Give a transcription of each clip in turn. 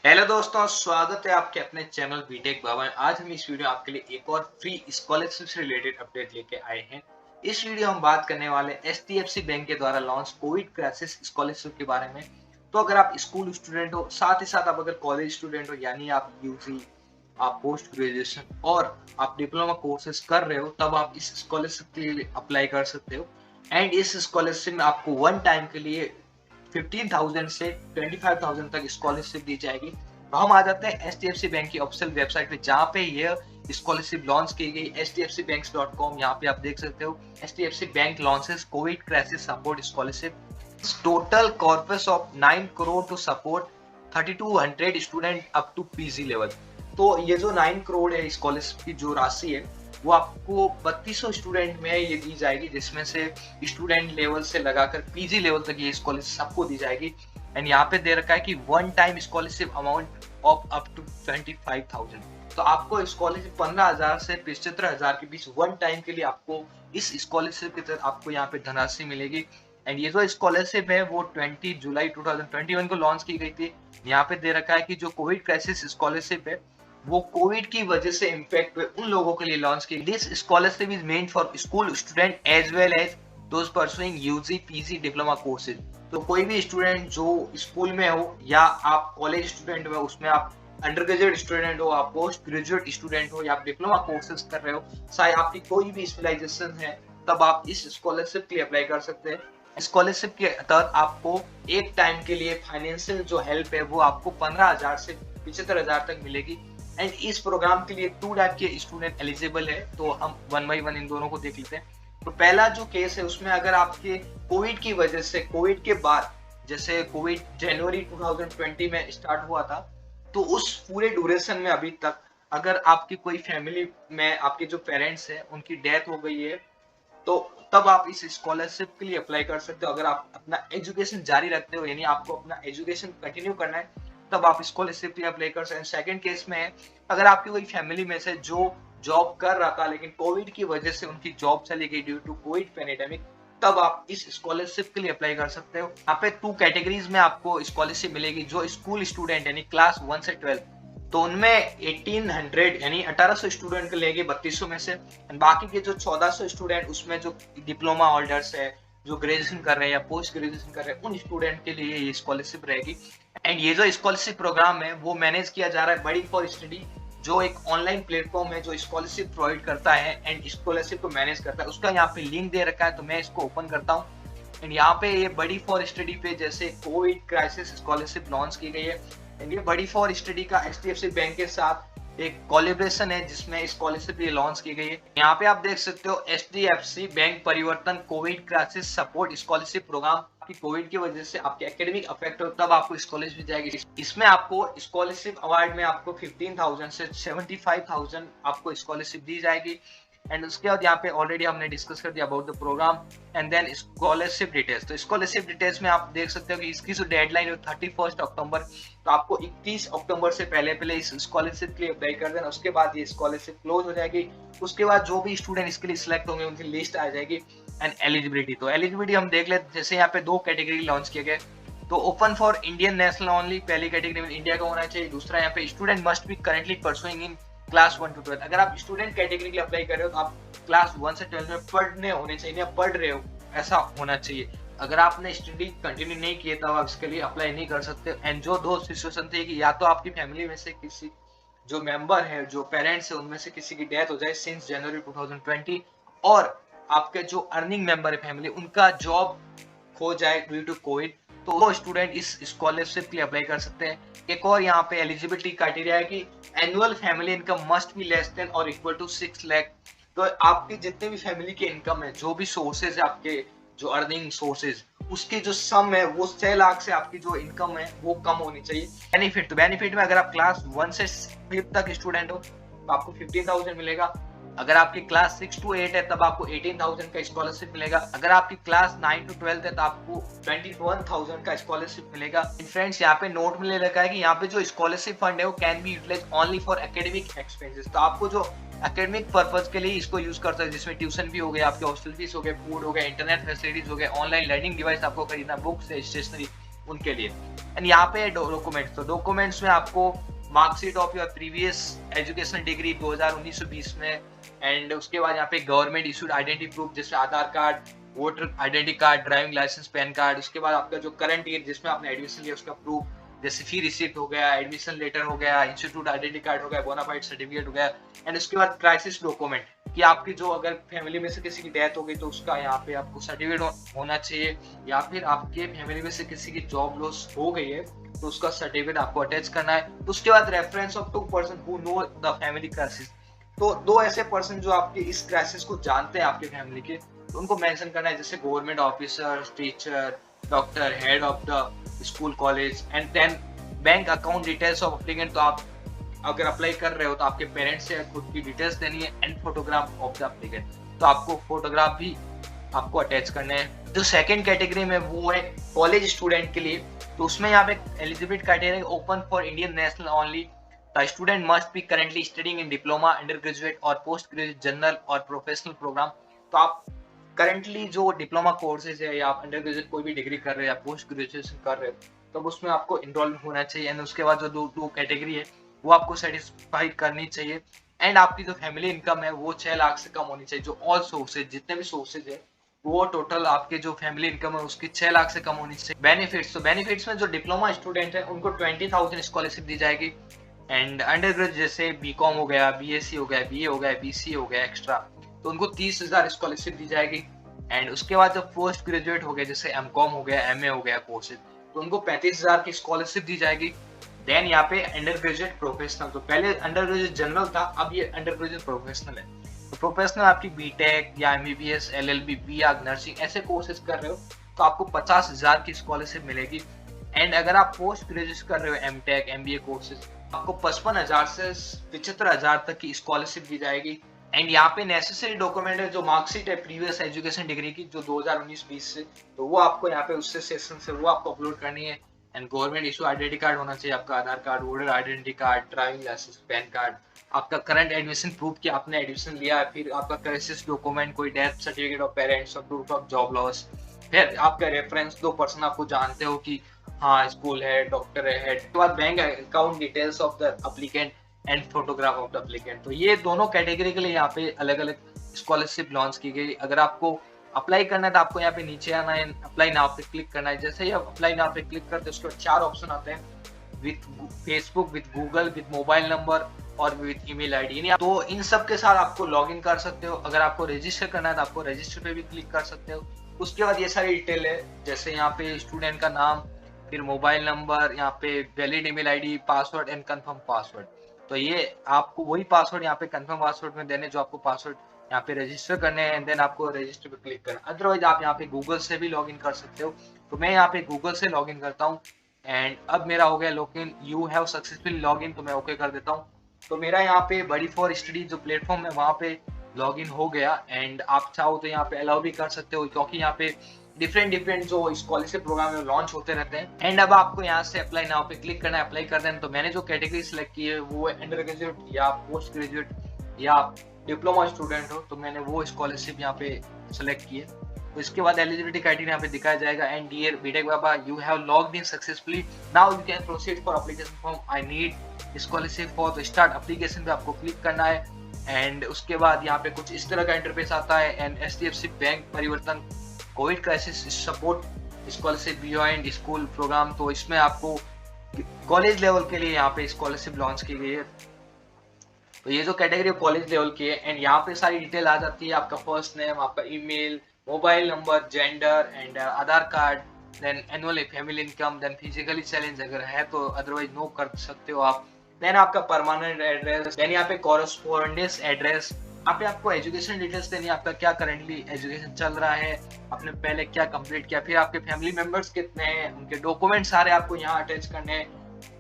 Hello दोस्तों, स्वागत है आपके अपने चैनल बीटेक भवन। आज हम इस वीडियो आपके लिए एक और फ्री स्कॉलरशिप से रिलेटेड अपडेट लेके आए हैं। इस वीडियो हम बात करने वाले एचडीएफसी बैंक के द्वारा लॉन्च कोविड क्राइसिस स्कॉलरशिप के बारे में। तो अगर आप स्कूल स्टूडेंट हो, साथ ही साथ आप अगर कॉलेज स्टूडेंट हो, यानी आप यूजी, आप पोस्ट ग्रेजुएशन और आप डिप्लोमा कोर्सेज कर रहे हो, तब आप इस स्कॉलरशिप के लिए अप्लाई कर सकते हो। एंड इस स्कॉलरशिप में आपको वन टाइम के लिए 15,000 से 25,000 तक स्कॉलरशिप दी जाएगी। तो हम आ जाते हैं एचडीएफसी बैंक की ऑफिशियल वेबसाइट पे, जहाँ पे यह स्कॉलरशिप लॉन्च की गई hdfcbanks.com। यहाँ पे आप देख सकते हो HDFC bank launches COVID crisis support scholarship, total corpus of 9 crore to support 3200 student up to PG level. तो ये जो 9 करोड़ है स्कॉलरशिप की जो राशि है, वो आपको 3200 स्टूडेंट में ये दी जाएगी, जिसमें से स्टूडेंट लेवल से लगाकर पीजी लेवल तक ये स्कॉलरशिप सबको दी जाएगी। एंड यहाँ पे दे रखा है कि one time scholarship amount of up to 25,000। तो आपको स्कॉलरशिप 15,000 से 75,000 के बीच वन टाइम के लिए आपको इस स्कॉलरशिप के तहत आपको यहाँ पे धनराशि मिलेगी। एंड ये जो स्कॉलरशिप है वो 20 जुलाई 2021 को लॉन्च की गई थी। यहाँ पे दे रखा है कि जो कोविड क्राइसिस स्कॉलरशिप है, वो कोविड की वजह से इम्पैक्ट हुए उन लोगों के लिए लॉन्च की। This scholarship is meant for school student as well as those pursuing UG PG diploma courses. तो कोई भी स्टूडेंट जो स्कूल में हो, या आप कॉलेज स्टूडेंट हो, उसमें आप अंडर ग्रेजुएट स्टूडेंट हो, आप पोस्ट ग्रेजुएट स्टूडेंट हो, या आप डिप्लोमा कोर्सेज कर रहे हो, चाहे आपकी कोई भी स्पेशलाइजेशन है, तब आप इस स्कॉलरशिप के लिए अप्लाई कर सकते हैं। स्कॉलरशिप के तहत आपको एक टाइम के लिए फाइनेंशियल जो हेल्प है वो आपको 15,000 से 75,000 तक मिलेगी। एंड इस प्रोग्राम के लिए 2 टाइप के स्टूडेंट एलिजिबल है। तो हम वन बाई वन इन दोनों को देख लेते हैं। तो पहला जो केस है, उसमें अगर आपके कोविड की वजह से, कोविड के बाद, जैसे कोविड जनवरी 2020 में स्टार्ट हुआ था, तो उस पूरे ड्यूरेशन में अभी तक अगर आपकी कोई फैमिली में आपके जो पेरेंट्स हैं उनकी डेथ हो गई है, तो तब आप इस स्कॉलरशिप के लिए अप्लाई कर सकते हो। अगर आप अपना एजुकेशन जारी रखते हो, यानी आपको अपना एजुकेशन कंटिन्यू करना है, तब आप स्कॉलरशिप के लिए अप्लाई कर सकते हैं। सेकंड केस में है, अगर आपकी कोई फैमिली में से जो जॉब कर रहा था लेकिन कोविड की वजह से उनकी जॉब चली गई ड्यू टू कोविड पैंडेमिक, तब आप इस स्कॉलरशिप के लिए अप्लाई कर सकते हो। यहाँ पे 2 कैटेगरीज में आपको स्कॉलरशिप मिलेगी। जो स्कूल स्टूडेंट यानी क्लास 1 से 12, तो उनमें 1800 यानी 1800 स्टूडेंट को लेंगे 3200 में से। बाकी के जो 1400 स्टूडेंट, उसमें जो डिप्लोमा होल्डर्स है, जो ग्रेजुएशन कर रहे हैं या पोस्ट ग्रेजुएशन कर रहे हैं, उन स्टूडेंट के लिए ये स्कॉलरशिप रहेगी। एंड ये जो स्कॉलरशिप प्रोग्राम है वो मैनेज किया जा रहा है बड़ी फॉर स्टडी, जो एक ऑनलाइन प्लेटफॉर्म है जो स्कॉलरशिप प्रोवाइड करता है एंड स्कॉलरशिप को मैनेज करता है। उसका यहाँ पे लिंक दे रखा है, तो मैं इसको ओपन करता हूँ। एंड यहाँ पे ये बड़ी फॉर स्टडी पे जैसे कोविड क्राइसिस स्कॉलरशिप लॉन्च की गई है। एंड ये बड़ी फॉर स्टडी का एचडीएफसी बैंक के साथ एक कोलैबोरेशन है, जिसमें स्कॉलरशिप ये लॉन्च की गई है। यहाँ पे आप देख सकते हो HDFC bank Parivartan COVID crisis support scholarship program. आपकी कोविड की वजह से आपके एकेडमिक अफेक्ट हो, तब आपको स्कॉलरशिप जाएगी। इसमें आपको स्कॉलरशिप अवार्ड में आपको 15,000 से 75,000 आपको स्कॉलरशिप दी जाएगी। एंड उसके बाद यहाँ पे ऑलरेडी हमने डिस्कस कर दिया about the program. And then scholarship details. तो स्कॉलरशिप डिटेल्स में आप देख सकते हो कि इसकी जो डेडलाइन है 31 अक्टूबर। तो आपको 31 अक्टूबर से पहले पहले इस स्कॉलरशिप के लिए अप्लाई कर देना। उसके बाद ये स्कॉलरशिप क्लोज हो जाएगी। उसके बाद जो भी स्टूडेंट इसके लिए सिलेक्ट होंगे उनकी लिस्ट आ जाएगी। एंड एलिजिबिलिटी, तो एलिजिबिलिटी हम देख लेते। जैसे यहाँ पे 2 कैटेगरी लॉन्च किए गए। तो open for Indian national only, पहली कैटेगरी में इंडिया का होना चाहिए। दूसरा यहाँ पे student must be currently pursuing in class 1 to 12। अगर आप स्टूडेंट कैटेगरी के लिए अप्लाई कर रहे हो, तो आप क्लास 1 से 12 में पढ़ने होने चाहिए, आप पढ़ रहे हो ऐसा होना चाहिए। अगर आपने स्टडी कंटिन्यू नहीं किए, तब आप इसके लिए अप्लाई नहीं कर सकते। एंड जो 2 सिचुएशन थी कि या तो आपकी फैमिली में से किसी जो मेंबर है, जो पेरेंट्स है, उनमें से किसी की डेथ हो जाए सिंस जनवरी 2020, और आपके जो अर्निंग मेंबर है फैमिली, उनका जॉब खो जाए ड्यू टू कोविड, तो वो स्टूडेंट इस स्कॉलरशिप के लिए अप्लाई कर सकते हैं। एक और यहाँ पे एलिजिबिलिटी क्राइटेरिया है कि annual family income must be less than और इक्वल टू 6 लाख। तो आपकी जितने भी फैमिली की इनकम है, जो भी सोर्सेज है आपके, जो अर्निंग सोर्सेज, उसके जो सम है वो 6 लाख से आपकी जो इनकम है वो कम होनी चाहिए। बेनिफिट, तो बेनिफिट में अगर आप क्लास 1 से 5 तक स्टूडेंट हो, तो आपको 15,000 मिलेगा। अगर आपकी क्लास 6 to 8 है, तब आपको 18,000 का स्कॉलरशिप मिलेगा। अगर आपकी क्लास 9 to 12 है, तो आपको 21,000 का स्कॉलरशिप मिलेगा। फ्रेंड्स, यहाँ पे नोट में ले रखा है कि यहाँ पे जो स्कॉलरशिप फंड है वो can be utilise only for academic expenses. तो आपको जो एकेडमिक पर्पज के लिए इसको यूज कर सकते हैं, जिसमें ट्यूशन भी हो गया, आपके हॉस्टल फीस हो गए, फूड हो गया, इंटरनेट फैसिलिटीज हो गए, ऑनलाइन लर्निंग डिवाइस आपको खरीदना, बुक्स है, स्टेशनरी, उनके लिए। एंड यहाँ पे डॉक्यूमेंट्स, तो डॉक्यूमेंट्स में आपको marksheet of your previous educational degree 2019-20 में, एंड उसके बाद यहाँ पे गवर्नमेंट इशूड आइडेंटिटी प्रूफ जैसे Aadhaar card, voter identity card, driving licence, PAN card. उसके बाद आपका जो करंट ईयर जिसमें आपने एडमिशन लिया उसका प्रूफ, जैसे फी रिसिप्ट हो गया, एडमिशन लेटर हो गया, इंस्टीट्यूट आइडेंटिटी कार्ड हो गया, बोनाफाइड सर्टिफिकेट हो गया। एंड उसके बाद क्राइसिस डॉक्यूमेंट कि आपकी जो अगर फैमिली में से किसी की डेथ हो गई तो उसका यहाँ पे आपको सर्टिफिकेट होना चाहिए, या फिर आपके फैमिली में से किसी की जॉब लॉस हो गई है तो उसका सर्टिफिकेट आपको अटैच करना है। उसके बाद reference of 2 person who know the family crisis, तो 2 ऐसे पर्सन जो आपके इस क्राइसिस को जानते हैं आपके फैमिली के, तो उनको मेंशन करना है, जैसे government officer, teacher, doctor, head of the school college. And then bank account details of applicant, तो आप अगर अप्लाई कर रहे हो तो आपके पेरेंट्स से खुद की डिटेल्स देनी है। And photograph of the applicant, तो आपको फोटोग्राफ भी आपको अटैच करने हैं। जो सेकंड कैटेगरी में वो है कॉलेज स्टूडेंट के लिए, तो उसमें यहाँ पे eligibility criteria open for Indian national only. The student must be currently studying in diploma, under graduate और पोस्ट ग्रेजुएट जनरल और प्रोफेशनल प्रोग्राम। तो आप करंटली जो डिप्लोमा कोर्सेज है या आप अंडर ग्रेजुएट कोई भी डिग्री कर रहे हो या पोस्ट ग्रेजुएशन कर रहे हो, तो उसमें आपको इनरोल होना चाहिए। एंड उसके बाद जो दो कैटेगरी है वो आपको सेटिस्फाई करनी चाहिए। एंड आपकी जो फैमिली इनकम है वो 6 लाख से कम होनी चाहिए। जो ऑल सोर्सेज, जितने भी सोर्सेज है वो टोटल आपके जो फैमिली इनकम है उसकी 6 लाख से कम होनी चाहिए। बेनिफिट्स, तो बेनिफिट्स में जो डिप्लोमा स्टूडेंट है उनको 20,000 स्कॉलरशिप दी जाएगी। एंड अंडर ग्रेजुएट जैसे बीकॉम हो गया, बीएससी हो गया, बीए हो गया, बीसी हो गया एक्स्ट्रा, तो उनको 30,000 स्कॉलरशिप दी जाएगी। एंड उसके बाद जो पोस्ट ग्रेजुएट हो गया जैसे एमकॉम हो गया, एमए हो गया कोर्सेज, तो उनको 35,000 की स्कॉलरशिप दी जाएगी। देन यहाँ पे अंडर ग्रेजुएट प्रोफेशनल, तो पहले अंडर ग्रेजुएट जनरल था, अब ये अंडर ग्रेजुएट प्रोफेशनल है। तो प्रोफेशनल आपकी बीटेक या एमबीबीएस, एलएलबी, बीआ, नर्सिंग ऐसे कोर्सेज कर रहे हो तो आपको 50,000 की स्कॉलरशिप मिलेगी। एंड अगर आप पोस्ट ग्रेजुएट कर रहे हो एमटेक, एमबीए कोर्सेज, आपको 55,000 से 75,000 तक की स्कॉलरशिप दी जाएगी। एंड यहाँ पे नेसेसरी डॉक्यूमेंट है जो मार्कशीट है प्रीवियस एजुकेशन डिग्री की जो 2019-20 से, तो वो आपको यहाँ पे उससे सेशन से वो आपको अपलोड करनी है। And government issue identity card होना चाहिए, आपका Aadhaar card, voter identity card, driving licence, PAN card, आपका करंट एडमिशन प्रूफ कि आपने एडमिशन लिया है, फिर आपका क्राइसिस डॉक्यूमेंट, कोई डेथ सर्टिफिकेट ऑफ पेरेंट्स और प्रूफ ऑफ जॉब लॉस, फिर आपका रेफरेंस 2 पर्सन आपको जानते हो कि हाँ स्कूल है, डॉक्टर है, हेड, उसके बाद bank account details of the applicant and photograph of the applicant. तो ये दोनों कैटेगरी के लिए यहाँ पे अलग अलग स्कॉलरशिप लॉन्च की गई। अगर आपको अप्लाई करना है तो आपको यहाँ पे नीचे आना है, अप्लाई नाउ पे क्लिक करना है। जैसे ही आप अप्लाई नाउ पे क्लिक करते हैं उसके बाद 4 ऑप्शन आते हैं, with Facebook, with Google, with mobile number और विथ ईमेल आईडी। तो इन सब के साथ आपको लॉग इन कर सकते हो। अगर आपको रजिस्टर करना है तो आपको रजिस्टर पे भी क्लिक कर सकते हो। उसके बाद ये सारी डिटेल है, जैसे यहाँ पे स्टूडेंट का नाम, फिर मोबाइल नंबर, यहाँ पे valid email ID, password and confirm password. तो ये आपको वही पासवर्ड यहाँ पे कंफर्म पासवर्ड में देने जो आपको पासवर्ड यहाँ पे रजिस्टर करने हैं। देन आपको रजिस्टर पे क्लिक करना। अदरवाइज आप यहाँ पे गूगल से भी लॉगिन कर सकते हो। तो मैं यहाँ पे गूगल से लॉगिन करता हूँ। एंड अब मेरा हो गया login, you have successfully login, तो मैं ओके कर देता हूँ। तो मेरा यहाँ पे बड़ी फॉर स्टडी जो प्लेटफॉर्म है वहाँ पे लॉगिन हो गया। एंड आप चाहो तो यहाँ पे अलाउ भी कर सकते हो, क्योंकि यहाँ पे डिफरेंट जो स्कॉलरशिप प्रोग्राम है लॉन्च होते रहते हैं। एंड अब आपको यहाँ से अप्लाई नाउ पे क्लिक करना है, अप्लाई कर देना। तो मैंने जो कैटेगरी सिलेक्ट की है वो है अंडर ग्रेजुएट या पोस्ट ग्रेजुएट या डिप्लोमा स्टूडेंट हो, तो मैंने वो स्कॉलरशिप यहाँ पे सिलेक्ट की है। तो इसके बाद एलिजिबिलिटी क्राइटेरिया यहाँ पे दिखाया जाएगा। And dear BTech Baba, you have logged in successfully, now you can proceed for application form, I need scholarship for, तो स्टार्ट एप्लीकेशन पे आपको क्लिक करना है। एंड उसके बाद यहाँ पे कुछ इस तरह का इंटरफेस आता है। And HDFC bank Parivartan COVID crisis support scholarship beyond school program, तो इसमें आपको कॉलेज लेवल के लिए यहाँ पे स्कॉलरशिप लॉन्च की गई है। तो ये जो कैटेगरी कॉलेज लेवल की है। एंड यहाँ पे सारी डिटेल आ जाती है, आपका फर्स्ट नेम, आपका email, mobile number, gender and Aadhaar card, then annual family income, then physically challenge अगर है तो, अदरवाइज नो कर सकते हो आप। देन आपका परमानेंट एड्रेस, देन यहाँ पे कॉरेस्पॉन्डेंस एड्रेस, यहाँ पे आपको एजुकेशन डिटेल्स देनी है, आपका क्या करेंटली एजुकेशन चल रहा है, आपने पहले क्या कंप्लीट किया, फिर आपके फैमिली मेंबर्स कितने हैं, उनके डॉक्यूमेंट सारे आपको यहाँ अटैच करने हैं।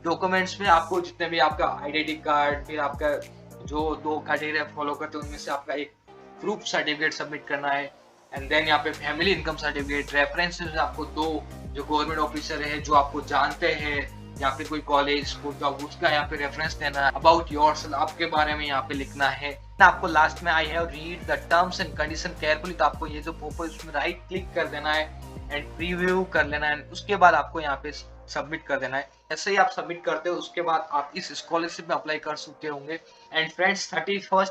डॉक्यूमेंट्स में आपको जितने भी आपका आइडेंटिटी कार्ड, फिर आपका जो 2 क्राइटेरिया फॉलो करते हैं उनमें से आपका एक प्रूफ सर्टिफिकेट सबमिट करना है। एंड देन यहाँ पे फैमिली इनकम सर्टिफिकेट, रेफरेंसेस आपको 2 जो गवर्नमेंट ऑफिसर है जो आपको जानते हैं, या फिर कोई कॉलेज स्कूल जॉब, उसका यहाँ पे रेफरेंस देना है। अबाउट योरसेल्फ, आपके बारे में यहाँ पे लिखना है। आपको लास्ट में I have read the terms and condition carefully, तो आपको ये जो प्रोपोज उसमें राइट क्लिक कर देना है। एंड प्रीव्यू कर लेना है। उसके बाद आपको यहाँ पे सबमिट कर देना है। ऐसे ही आप सबमिट करते हो उसके बाद आप इस स्कॉलरशिप में अप्लाई कर चुके होंगे। एंड फ्रेंड्स 31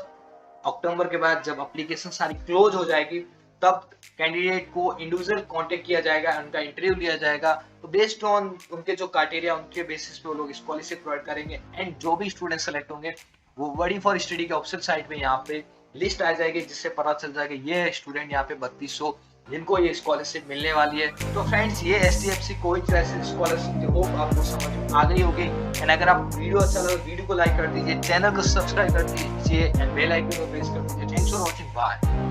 अक्टूबर के बाद जब एप्लीकेशन सारी क्लोज हो जाएगी तब कैंडिडेट को इंडिविजुअल कांटेक्ट किया जाएगा, उनका इंटरव्यू लिया जाएगा। तो बेस्ड ऑन उनके जो क्राइटेरिया उनके बेसिस पे वो लोग स्कॉलरशिप प्रोवाइड करेंगे। एंड जो भी स्टूडेंट सेलेक्ट होंगे वो वर्डी फॉर स्टडी के ऑफिशियल साइट पे यहाँ पे लिस्ट आ जाएगी, जिससे पता चल जाएगा ये स्टूडेंट यहाँ पे 3200 जिनको ये स्कॉलरशिप मिलने वाली है। तो फ्रेंड्स ये STFC कोविड क्राइसिस स्कॉलरशिप की होप आपको समझ में आ गई होगी। एंड अगर आप वीडियो अच्छा लगा वीडियो को लाइक कर दीजिए, चैनल को सब्सक्राइब कर दीजिए एंड बेल आइकन को प्रेस कर दीजिए। Thanks for watching, bye.